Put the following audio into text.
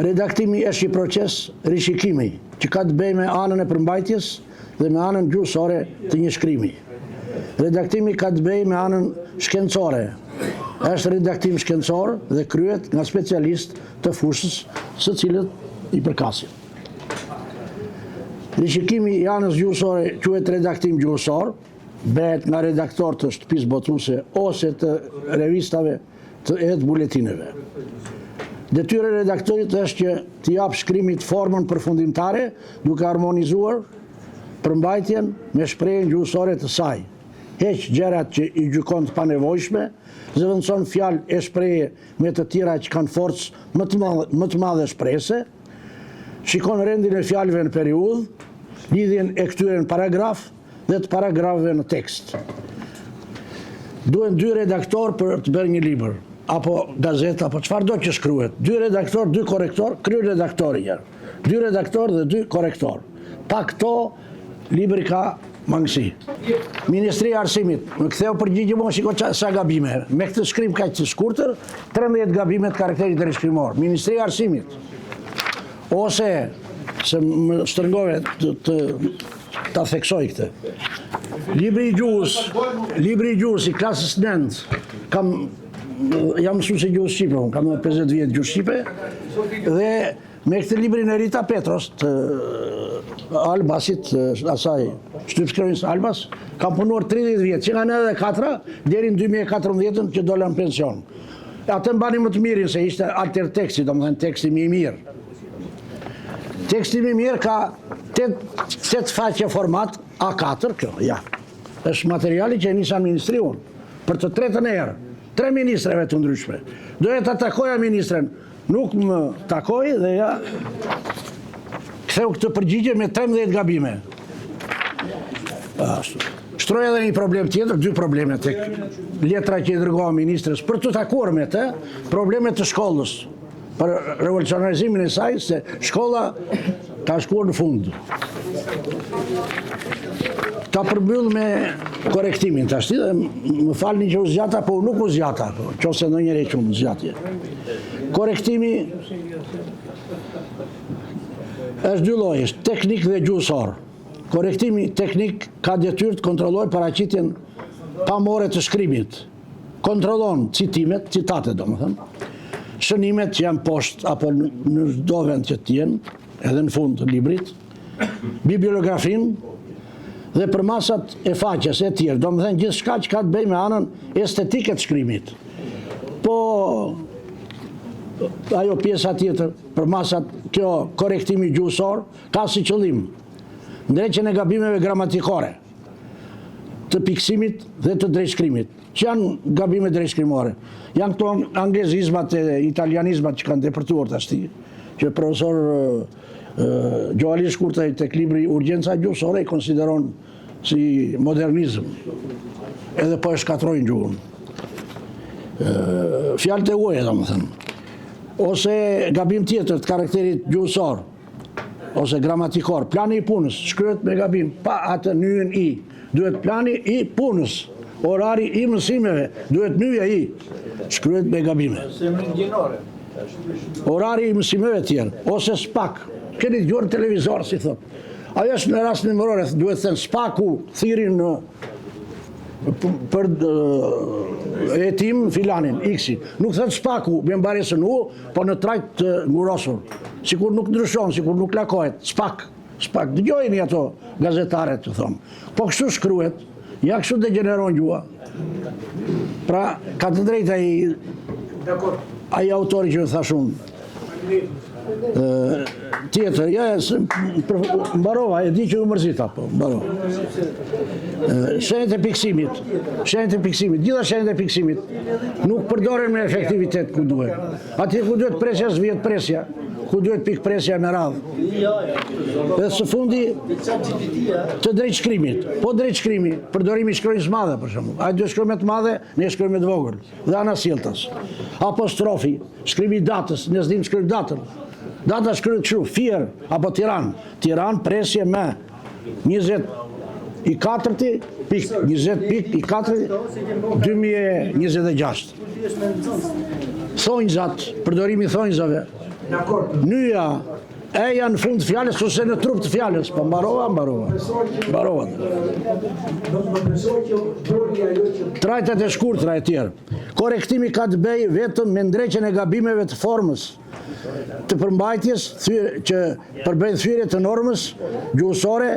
Redaktimi është një proces rishikimi, që ka të bëjë me anën e përmbajtjes dhe me anën gjuhësore të një shkrimi. Redaktimi ka të bëjë me anën shkencore. Është redaktim shkencor dhe kryet nga specialist të fushës së cilët i përkasin. Rishikimi i anës gjuhësore quhet redaktim gjuhësor, bëhet nga redaktor të shtëpisë botuese ose të revistave edhe të buletineve. Detyra e redaktorit është që t'i jap shkrimit formën përfundimtare, duke harmonizuar përmbajtjen me shprehjen gjuhësore të saj. Heq gjërat që i gjykon të panevojshme, zëvendëson fjalë e shprehje me të tjera që kanë forcë më të madhe shprehëse, shikon rendin e fjalëve në periudhë, lidhjen e këtyre në paragraf dhe të paragrafëve në tekst. Duhen 2 redaktor për të bërë një libër, apo gazet, apo çfarë do që shkruhet. 2 redaktor, 2 korrektor, krye redaktori janë. 2 redaktor dhe 2 korrektor. Pa këto, libri ka mangësi. Ministria e Arsimit, më ktheu përgjigje mua shiko sa gabime. Me këtë shkrim kaq të shkurtër, 13 gabime të karakterit rishkrimor. Ministria e Arsimit. Ose se më shtrëngove ta theksoj këtë. Libri i gjuhës i klasës 9, jam mësues i gjuhës shqipe, kam 50 vjet gjuhë shqipe, dhe me këtë librin e Rita Petros të Albasit, asaj shtypshkronjës Albas, kam punuar 30 vjet, që nga 94 deri në 2014 që dola në pension. Atë mbani më të mirin se ishte alter teksti, domethënë teksti më i mirë. Teksti më i mirë ka 8 faqe format A4, kjo, ja. Është materiali që e nisa ministriun për të 3 herë. 3 ministreve të ndryshme. Doja ta takoja ministren, nuk më takoj dhe ja ktheu këtë përgjigje me 13 gabime. Shtroj edhe një problem tjetër, 2 probleme tek letra që i dërgova ministres për të takuar me të, probleme të shkollës, për revolucionarizimin e saj, se shkolla ka shkuar në fund. Ta përmbyll me korektimin të ashti, dhe më falni që u zgjata, po nuk u zgjata, qose në njëre që më zgjatje. Korektimi është 2 llojesh, teknik dhe gjuhësor. Korektimi teknik ka detyrë të kontrollojë paraqitjen pamore të shkrimit. Kontrollon citimet, citate domethënë, shënimet që janë poshtë apo në çdo vend që të jenë, edhe në fund të librit, bibliografin, dhe për masat e faqes e tjerë, do më thënë gjithë shka që ka të bëj me anën estetike të shkrimit. Po, ajo pjesa tjetër, për masat kjo korektimi gjuhësor, ka si qëllim ndreqjen e gabimeve gramatikore, të piksimit dhe të drejtshkrimit, që janë gabime drejtshkrimore. Janë këto anglezizmat e italianizmat që kanë depërtuar të ashti, që profesor Gjoali Shkurtaj tek libri Urgjenca gjuhësore i konsideron si modernizëm, edhe po e shkatrojnë gjuhën. Fjalët e huaja, domethënë. Ose gabim tjetër të karakterit gjuhësor, ose gramatikor, plani i punës, shkruhet me gabim, pa atë nyjen i. Duhet plani i punës, orari i mësimeve, duhet nyja i, shkruhet me gabime. Orari i mësimeve tjerë, ose spak. Keni dëgjuar televizor, si thot. Ajo është në rast numërore, duhet thënë spaku thirin për hetim filanin, x-in. Nuk thënë spaku me mbaresën u, po në trajt të ngurosur. Sikur nuk ndryshon, sikur nuk lakohet. Spak. Dëgjojeni ato gazetaret të thonë. Po kështu shkruhet, ja kështu degeneron gjua. Pra, ka të drejtë ai autori që thashun. Tjetër, mbarova, e di që u mërzita, po, mbarova. Shenjat e piksimit, gjitha shenjat e piksimit, nuk përdoren me efektivitet ku duhet. Atje ku duhet presja, zvijet presja, ku duhet pik presja me radhë. Dhe së fundi, të drejtshkrimit. Po drejtshkrimi, përdorimi shkronjës madhe, për shembull. Ai duhet shkruaj me të madhe, ne shkruajmë me të vogël. Dhe anasjelltas. Apostrofi, shkrimi i datës, ne s'dim shkruaj datën. Data shkruhet kështu, Fier apo Tiranë. Tiranë presje me 24 pik 20 pik i 4 2026. Thonjzat, përdorimi thonjzave, Nyja, eja në fund fjalës ose në trup të fjalës, po mbarova. Trajtet e shkurtra e tjerë. Korektimi ka të bëjë vetëm me ndreqjen e gabimeve të formës të përmbajtjes që përbëjnë thyrje të normës gjuhësore